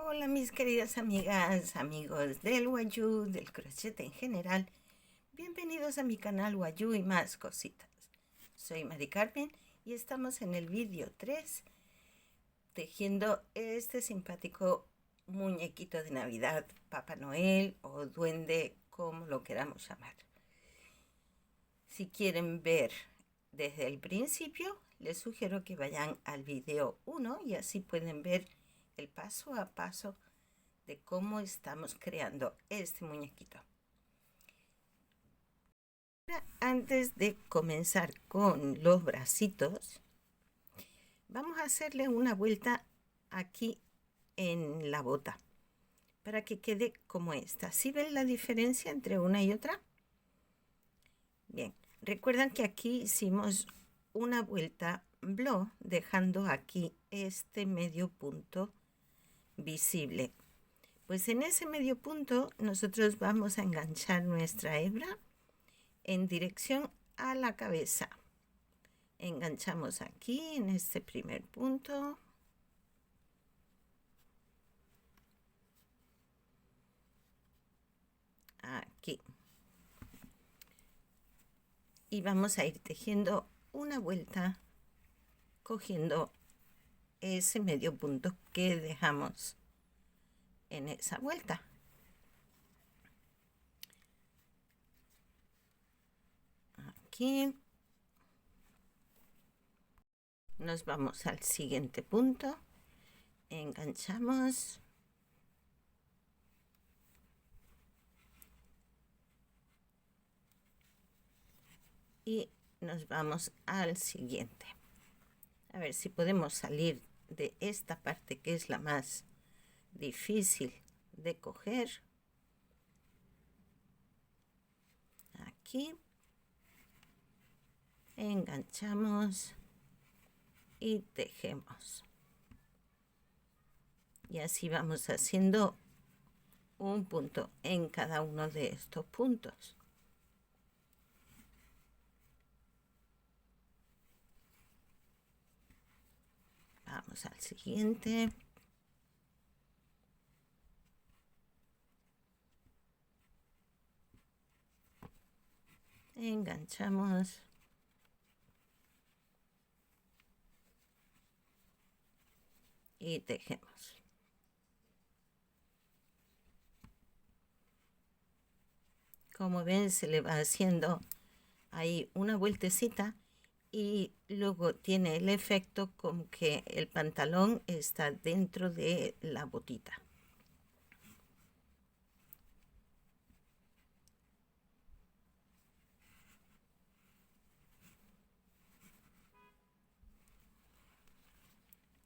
Hola mis queridas amigas, amigos del Wayuu, del crochet en general. Bienvenidos a mi canal Wayuu y más cositas. Soy Mari Carmen y estamos en el vídeo 3 tejiendo este simpático muñequito de Navidad, Papá Noel o Duende, como lo queramos llamar. Si quieren ver desde el principio, les sugiero que vayan al vídeo 1 y así pueden ver el paso a paso de cómo estamos creando este muñequito. Antes de comenzar con los bracitos, vamos a hacerle una vuelta aquí en la bota para que quede como esta. ¿Sí ven la diferencia entre una y otra? Bien, recuerdan que aquí hicimos una vuelta blow, dejando aquí este medio punto visible. Pues en ese medio punto nosotros vamos a enganchar nuestra hebra en dirección a la cabeza. Enganchamos aquí en este primer punto. Aquí. Y vamos a ir tejiendo una vuelta cogiendo ese medio punto que dejamos en esa vuelta. Aquí. Nos vamos al siguiente punto. Enganchamos. Y nos vamos al siguiente. A ver si podemos salir de esta parte que es la más difícil de coger. Aquí enganchamos y tejemos. Y así vamos haciendo un punto en cada uno de estos puntos. Vamos al siguiente. Enganchamos. Y tejemos. Como ven, se le va haciendo ahí una vueltecita y luego tiene el efecto como que el pantalón está dentro de la botita.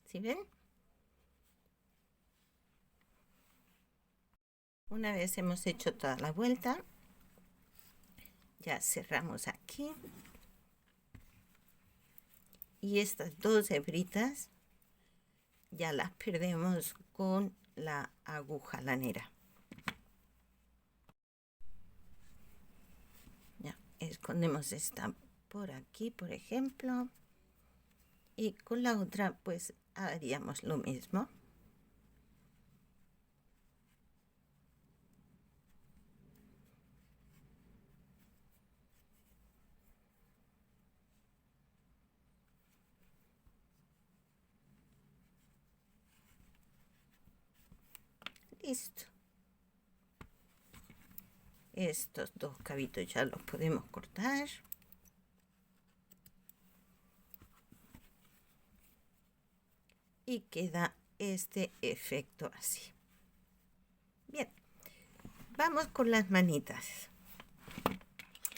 ¿Sí ven? Una vez hemos hecho toda la vuelta, ya cerramos aquí. Y estas dos hebritas ya las perdemos con la aguja lanera. Ya, escondemos esta por aquí, por ejemplo. Y con la otra pues haríamos lo mismo. Listo. Estos dos cabitos ya los podemos cortar. Y queda este efecto así. Bien, vamos con las manitas,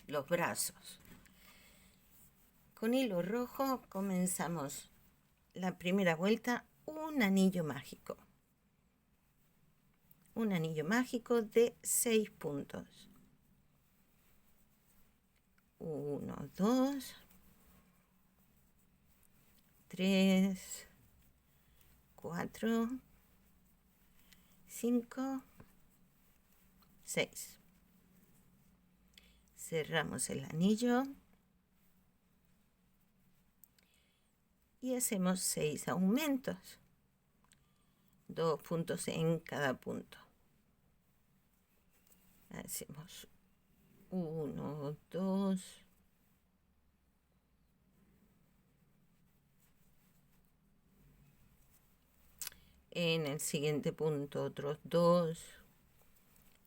los brazos. Con hilo rojo comenzamos la primera vuelta, un anillo mágico. Un anillo mágico de 6 puntos. 1, 2, 3, 4, 5, 6. Cerramos el anillo y hacemos 6 aumentos. 2 puntos en cada punto. Hacemos 1, 2. En el siguiente punto otros 2.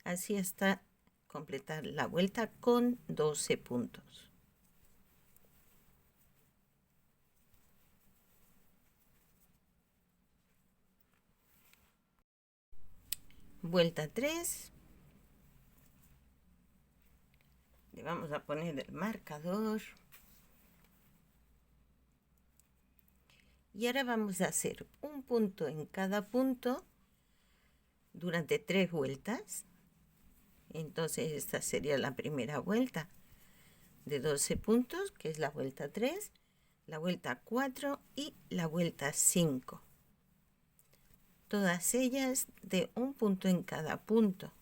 Así hasta completar la vuelta con 12 puntos. Vuelta 3. Le vamos a poner el marcador. Y ahora vamos a hacer un punto en cada punto durante 3 vueltas. Entonces esta sería la primera vuelta de 12 puntos, que es la vuelta 3, la vuelta 4 y la vuelta 5. Todas ellas de un punto en cada punto.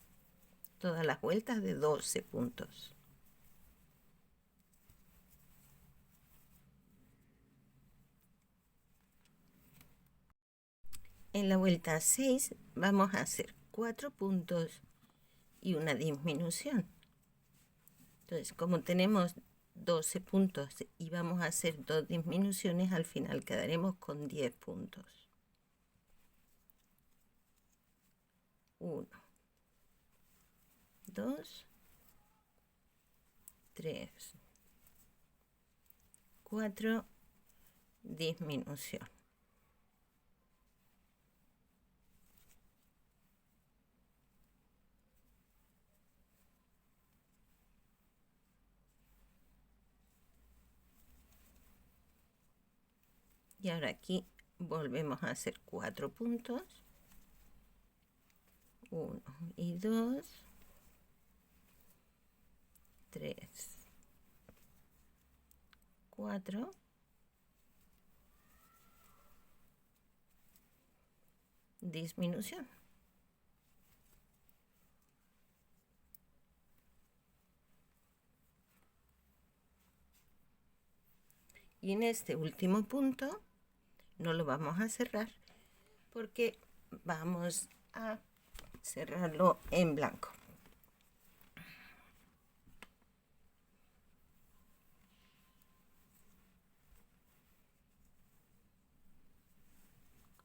Todas las vueltas de 12 puntos. En la vuelta 6 vamos a hacer 4 puntos y una disminución. Entonces, como tenemos 12 puntos y vamos a hacer 2 disminuciones, al final quedaremos con 10 puntos. 1, 2, 3, 4, disminución. Y ahora aquí volvemos a hacer 4 puntos. 1 y 2, 3, 4, disminución. Y en este último punto no lo vamos a cerrar porque vamos a cerrarlo en blanco.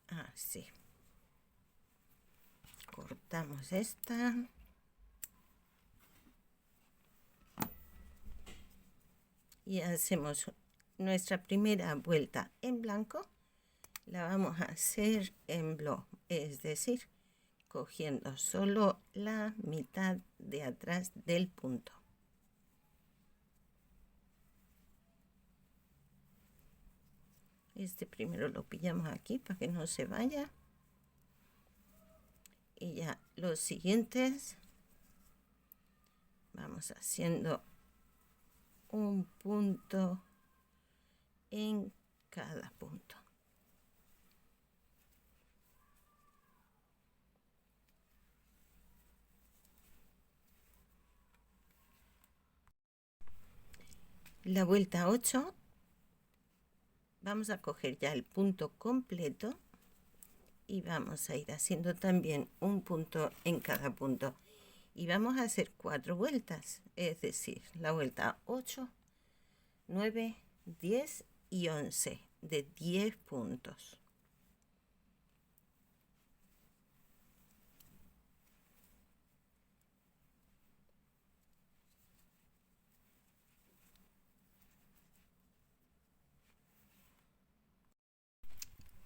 Así. Cortamos esta. Y hacemos nuestra primera vuelta en blanco. La vamos a hacer en bloc, es decir, cogiendo solo la mitad de atrás del punto. Este primero lo pillamos aquí para que no se vaya. Y ya los siguientes vamos haciendo un punto en cada punto. La vuelta 8 vamos a coger ya el punto completo y vamos a ir haciendo también un punto en cada punto. Y vamos a hacer 4 vueltas, es decir, la vuelta 8, 9, 10 y 11 de 10 puntos.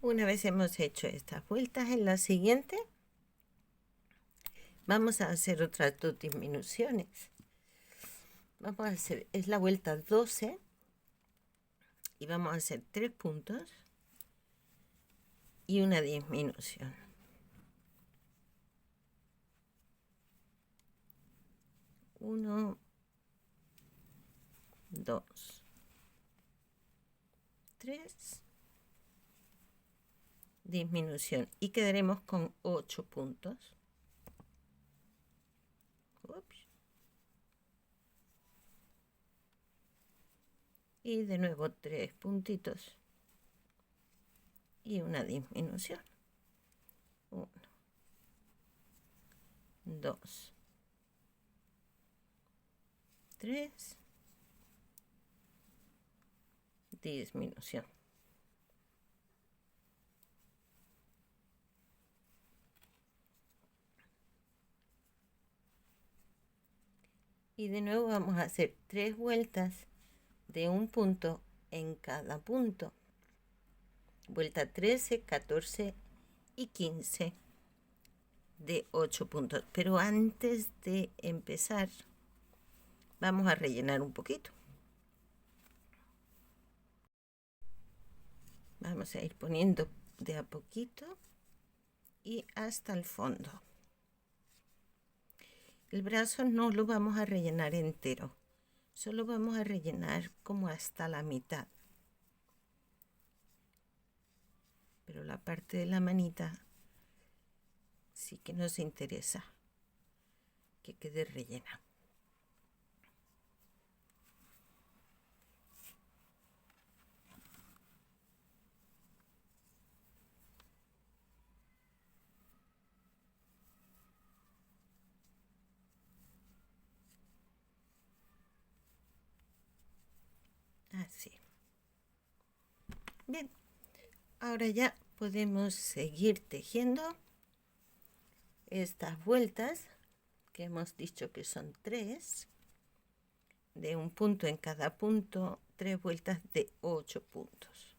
Una vez hemos hecho estas vueltas, en la siguiente vamos a hacer otras 2 disminuciones. Vamos a hacer, es la vuelta 12 y vamos a hacer 3 puntos y una disminución. 1, 2, 3, disminución y quedaremos con 8 puntos. Ups. Y de nuevo 3 puntitos y una disminución. 1, 2, 3, disminución. Y de nuevo vamos a hacer 3 vueltas de un punto en cada punto. Vuelta 13, 14 y 15 de 8 puntos. Pero antes de empezar, vamos a rellenar un poquito. Vamos a ir poniendo de a poquito y hasta el fondo. El brazo no lo vamos a rellenar entero, solo vamos a rellenar como hasta la mitad. Pero la parte de la manita sí que nos interesa que quede rellena. Así. Bien, ahora ya podemos seguir tejiendo estas vueltas que hemos dicho que son 3, de un punto en cada punto, 3 vueltas de 8 puntos.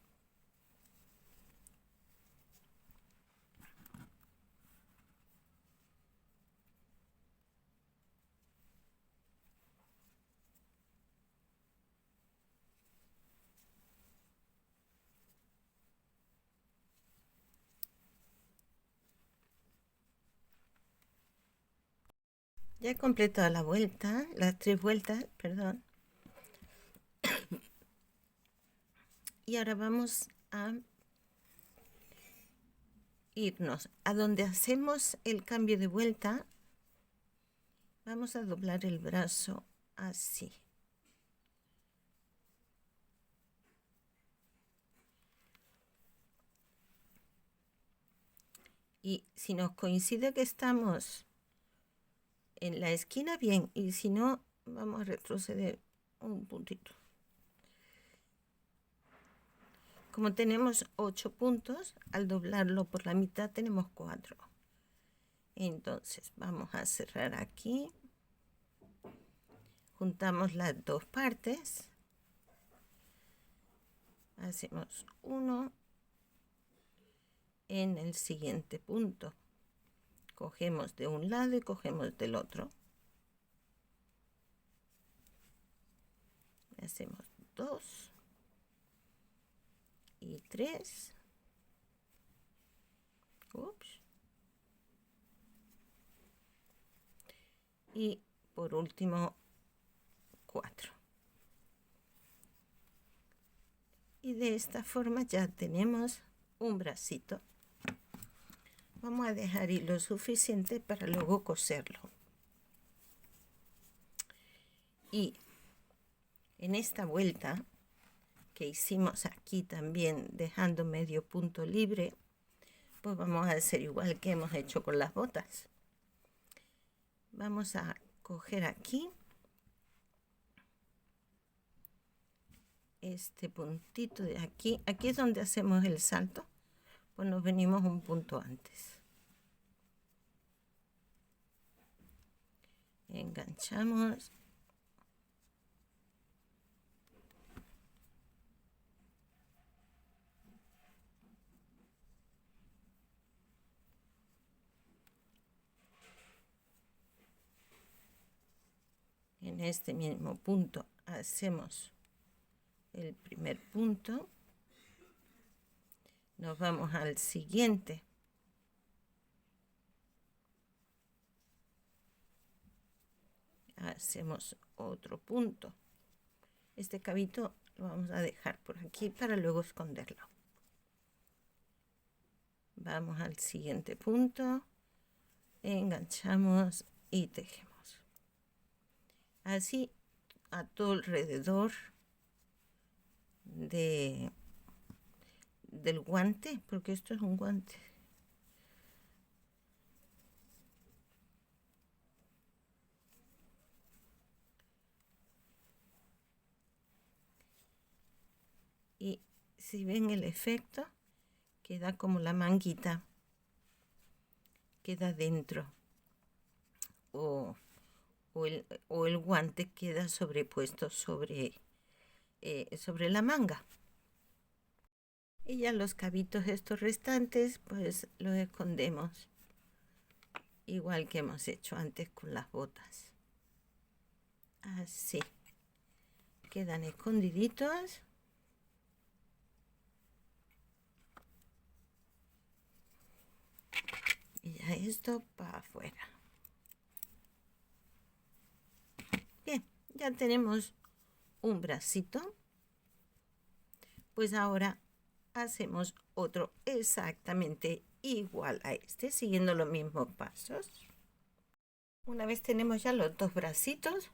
Ya he completado la vuelta, las 3 vueltas, perdón. Y ahora vamos a irnos a donde hacemos el cambio de vuelta. Vamos a doblar el brazo así. Y si nos coincide que estamos en la esquina, bien, y si no, vamos a retroceder un puntito. Como tenemos 8 puntos, al doblarlo por la mitad tenemos 4. Entonces vamos a cerrar aquí. Juntamos las dos partes. Hacemos uno en el siguiente punto. Cogemos de un lado y cogemos del otro. Hacemos 2 y 3. Ups. Y por último 4. Y de esta forma ya tenemos un bracito. Vamos a dejar hilo suficiente para luego coserlo. Y en esta vuelta que hicimos aquí también dejando medio punto libre, pues vamos a hacer igual que hemos hecho con las botas. Vamos a coger aquí este puntito de aquí. Aquí es donde hacemos el salto, pues nos venimos un punto antes. Enganchamos. En este mismo punto hacemos el primer punto. Nos vamos al siguiente. Hacemos otro punto. Este cabito lo vamos a dejar por aquí para luego esconderlo. Vamos al siguiente punto, enganchamos y tejemos. Así a todo alrededor del guante, porque esto es un guante. si ven el efecto, queda como la manguita, queda dentro, o el guante queda sobrepuesto sobre la manga. Y ya los cabitos estos restantes, pues los escondemos, igual que hemos hecho antes con las botas. Así. Quedan escondiditos. Y ya esto para afuera. Bien, ya tenemos un bracito. Pues ahora hacemos otro exactamente igual a este, siguiendo los mismos pasos. Una vez tenemos ya los dos bracitos,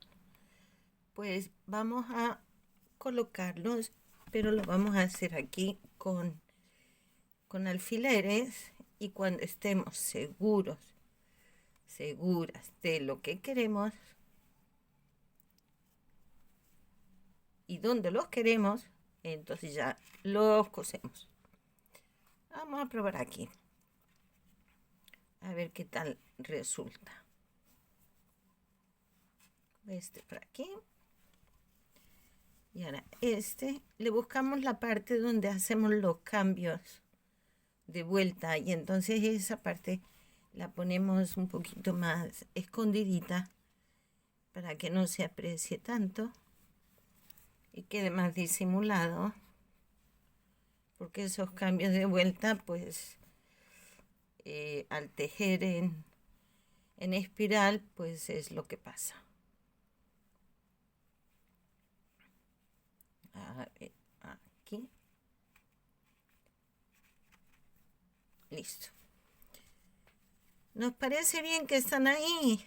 pues vamos a colocarlos, pero lo vamos a hacer aquí con alfileres, y cuando estemos seguras de lo que queremos y dónde los queremos, entonces ya los cosemos. Vamos a probar aquí, a ver qué tal resulta. Este por aquí. Y ahora este, le buscamos la parte donde hacemos los cambios de vuelta, y entonces esa parte la ponemos un poquito más escondidita para que no se aprecie tanto y quede más disimulado, porque esos cambios de vuelta, pues al tejer en espiral, pues es lo que pasa. A ver, aquí. Listo. ¿Nos parece bien que están ahí?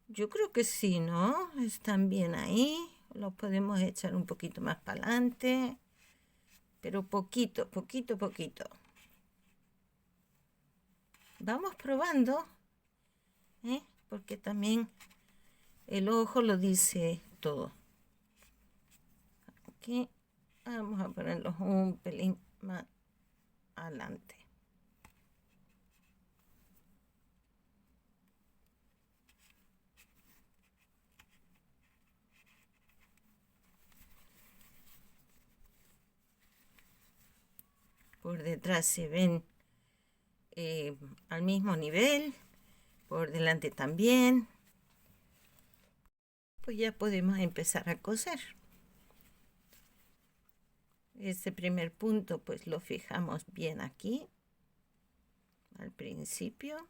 Yo creo que sí, ¿no? Están bien ahí. Los podemos echar un poquito más para adelante, pero poquito. Vamos probando, porque también el ojo lo dice todo. Aquí vamos a ponerlos un pelín más adelante. Por detrás se ven al mismo nivel, por delante también. Pues ya podemos empezar a coser. Este primer punto pues lo fijamos bien aquí al principio.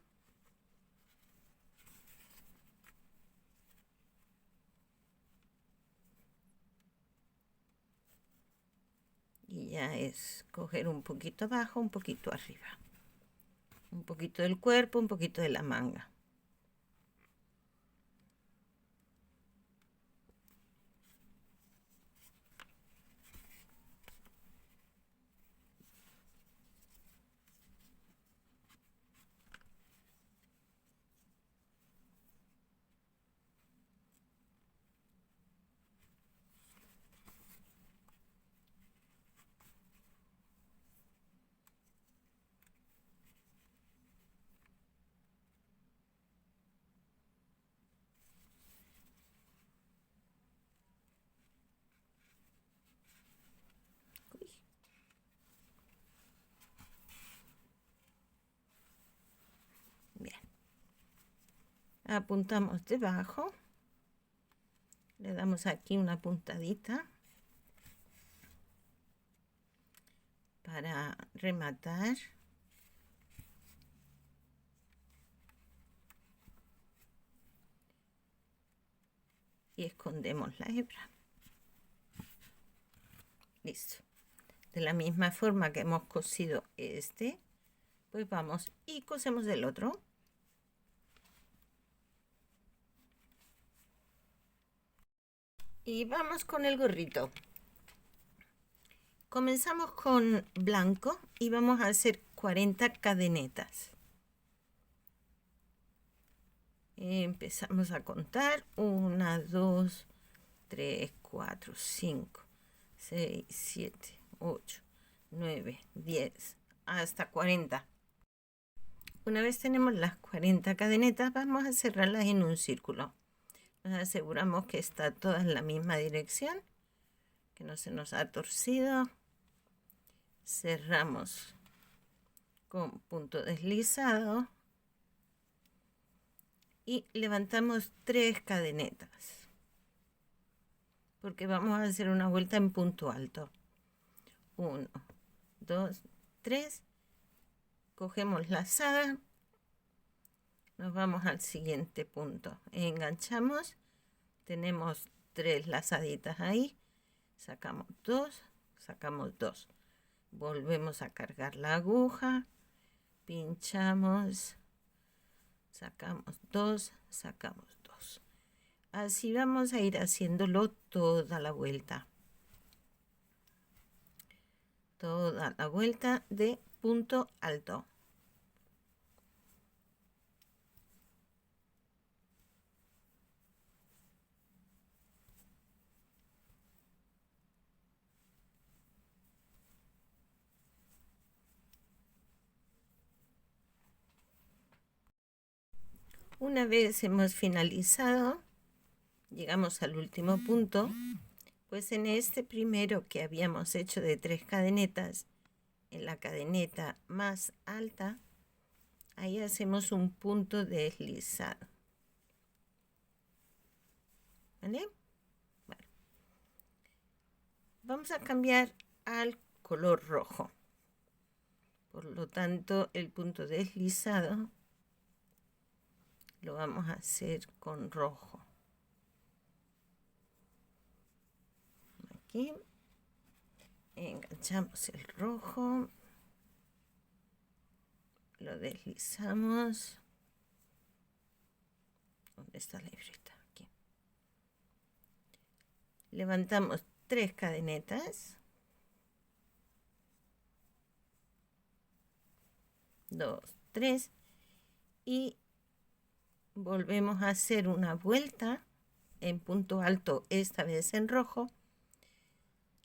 Y ya es coger un poquito abajo, un poquito arriba. Un poquito del cuerpo, un poquito de la manga. Uy. Bien. Apuntamos debajo. Le damos aquí una puntadita para rematar. Y escondemos la hebra. Listo. De la misma forma que hemos cosido este, pues vamos y cosemos el otro. Y vamos con el gorrito. Comenzamos con blanco y vamos a hacer 40 cadenetas. Empezamos a contar 1, 2, 3, 4, 5, 6, 7, 8, 9, 10, hasta 40. Una vez tenemos las 40 cadenetas, vamos a cerrarlas en un círculo. Nos aseguramos que está toda en la misma dirección, que no se nos ha torcido. Cerramos con punto deslizado y levantamos 3 cadenetas, porque vamos a hacer una vuelta en punto alto. 1, 2, 3. Cogemos lazada, nos vamos al siguiente punto, enganchamos, tenemos 3 lazaditas ahí, sacamos 2, sacamos 2, volvemos a cargar la aguja, pinchamos, sacamos 2, sacamos 2. Así vamos a ir haciéndolo toda la vuelta. Toda la vuelta de punto alto. Una vez hemos finalizado, llegamos al último punto, pues en este primero que habíamos hecho de 3 cadenetas, en la cadeneta más alta, ahí hacemos un punto deslizado. ¿Vale? Bueno. Vamos a cambiar al color rojo. Por lo tanto, el punto deslizado lo vamos a hacer con rojo. Aquí enganchamos el rojo, lo deslizamos. ¿Dónde está la libreta? Aquí. Levantamos 3 cadenetas, 2, 3, y volvemos a hacer una vuelta en punto alto, esta vez en rojo,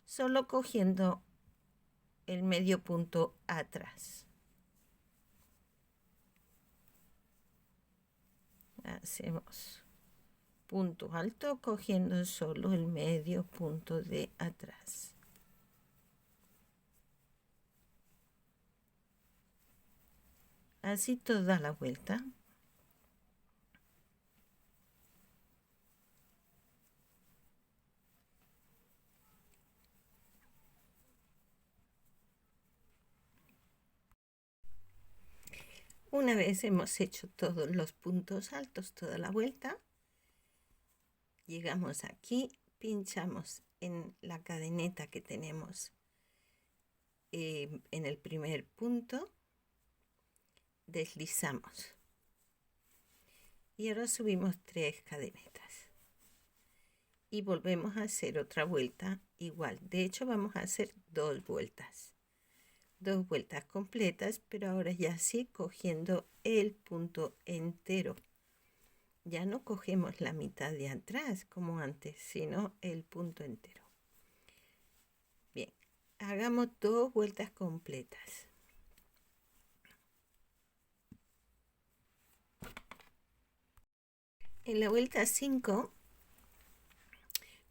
solo cogiendo el medio punto atrás. Hacemos punto alto cogiendo solo el medio punto de atrás. Así toda la vuelta. Una vez hemos hecho todos los puntos altos, toda la vuelta, llegamos aquí, pinchamos en la cadeneta que tenemos en el primer punto, deslizamos y ahora subimos 3 cadenetas y volvemos a hacer otra vuelta igual. De hecho, vamos a hacer 2 vueltas. 2 vueltas completas, pero ahora ya sí cogiendo el punto entero. Ya no cogemos la mitad de atrás como antes, sino el punto entero. Bien, hagamos 2 vueltas completas. En la vuelta 5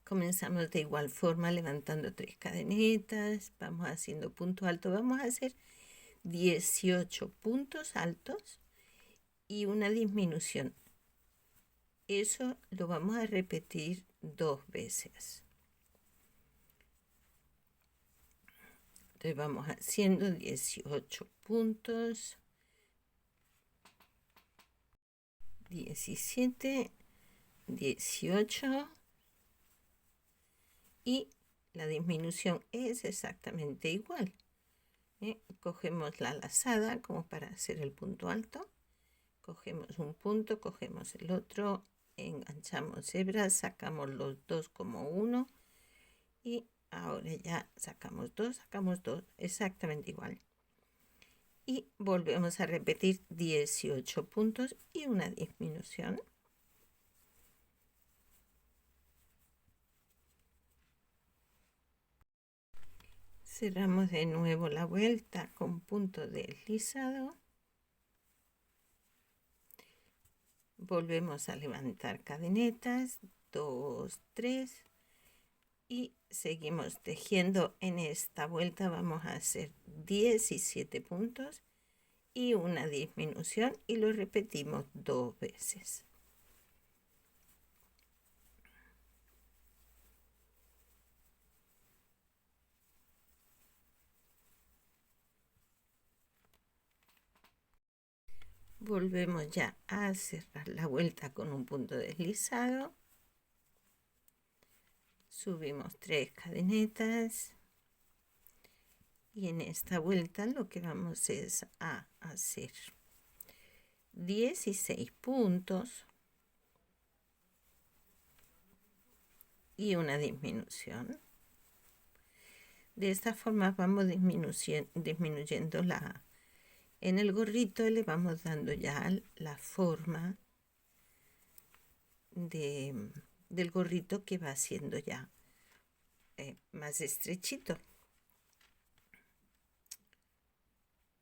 comenzamos de igual forma levantando 3 cadenetas, vamos haciendo punto alto, vamos a hacer 18 puntos altos y una disminución. Eso lo vamos a repetir 2 veces. Entonces vamos haciendo 18 puntos, 17, 18 y la disminución es exactamente igual. Cogemos la lazada como para hacer el punto alto, cogemos un punto, cogemos el otro, enganchamos hebras, sacamos los 2 como uno y ahora ya sacamos 2, exactamente igual. Y volvemos a repetir 18 puntos y una disminución. Cerramos de nuevo la vuelta con punto deslizado. Volvemos a levantar cadenetas, 2, 3 y seguimos tejiendo. En esta vuelta vamos a hacer 17 puntos y una disminución y lo repetimos 2 veces. Volvemos ya a cerrar la vuelta con un punto deslizado. Subimos 3 cadenetas y en esta vuelta lo que vamos es a hacer 16 puntos y una disminución. De esta forma vamos disminuyendo en el gorrito, le vamos dando ya la forma del gorrito, que va siendo ya más estrechito.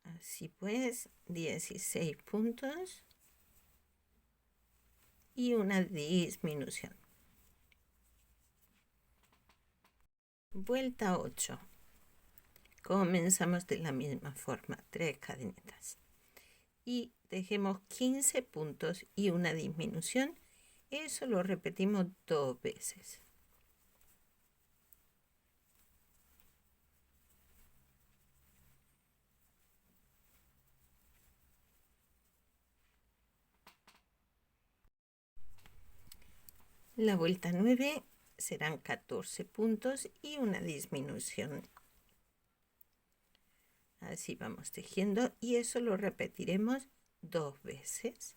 Así pues, 16 puntos y una disminución. Vuelta 8. Comenzamos de la misma forma, 3 cadenetas y dejemos 15 puntos y una disminución. Eso lo repetimos 2 veces. La vuelta 9 serán 14 puntos y una disminución. Así vamos tejiendo y eso lo repetiremos 2 veces.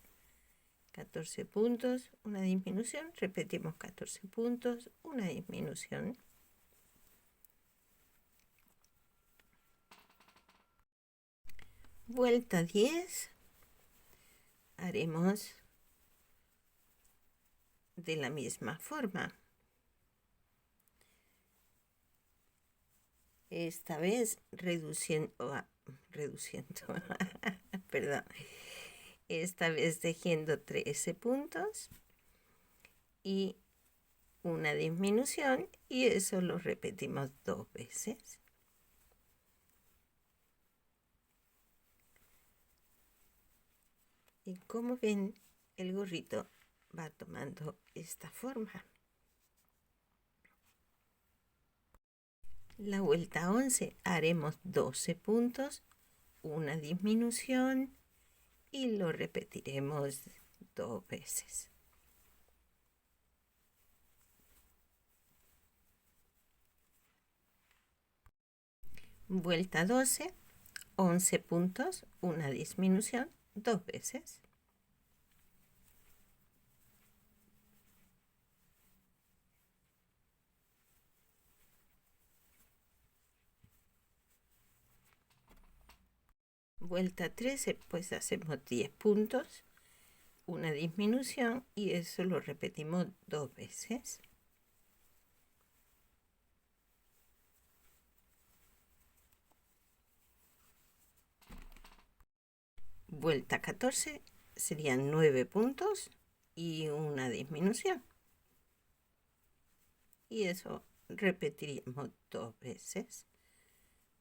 14 puntos, una disminución, repetimos 14 puntos, una disminución. Vuelta 10, haremos de la misma forma. Esta vez reduciendo, perdón, esta vez tejiendo 13 puntos y una disminución, y eso lo repetimos 2 veces. Y como ven, el gorrito va tomando esta forma. La vuelta 11 haremos 12 puntos, una disminución y lo repetiremos 2 veces. Vuelta 12, 11 puntos, una disminución, 2 veces. Vuelta 13, pues hacemos 10 puntos, una disminución y eso lo repetimos 2 veces. Vuelta 14 serían 9 puntos y una disminución. Y eso repetiríamos 2 veces.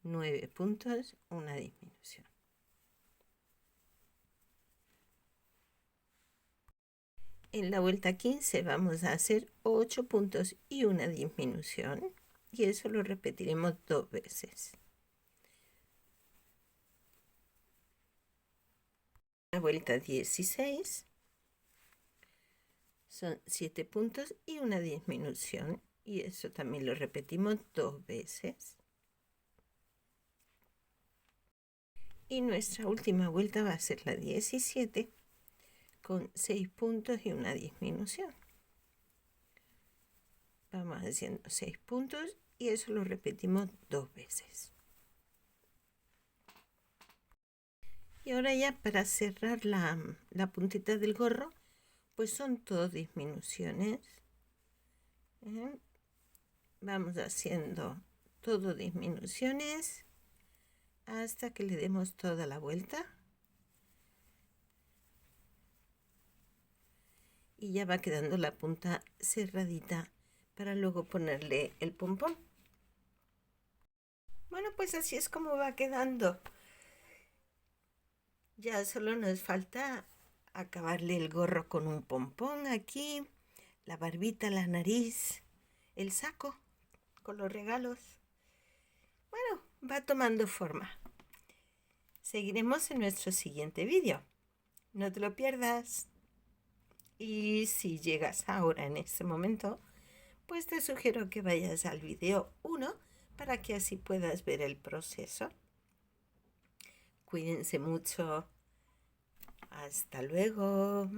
9 puntos, una disminución. En la vuelta 15 vamos a hacer 8 puntos y una disminución. Y eso lo repetiremos 2 veces. La vuelta 16 son 7 puntos y una disminución. Y eso también lo repetimos 2 veces. Y nuestra última vuelta va a ser la 17 con 6 puntos y una disminución. Vamos haciendo 6 puntos y eso lo repetimos 2 veces. Y ahora ya para cerrar la puntita del gorro, pues son todas disminuciones. Vamos haciendo todo disminuciones hasta que le demos toda la vuelta. Y ya va quedando la punta cerradita para luego ponerle el pompón. Bueno, pues así es como va quedando. Ya solo nos falta acabarle el gorro con un pompón aquí, la barbita, la nariz, el saco con los regalos. Bueno, va tomando forma. Seguiremos en nuestro siguiente vídeo. No te lo pierdas. Y si llegas ahora en este momento, pues te sugiero que vayas al vídeo 1 para que así puedas ver el proceso. Cuídense mucho. Hasta luego.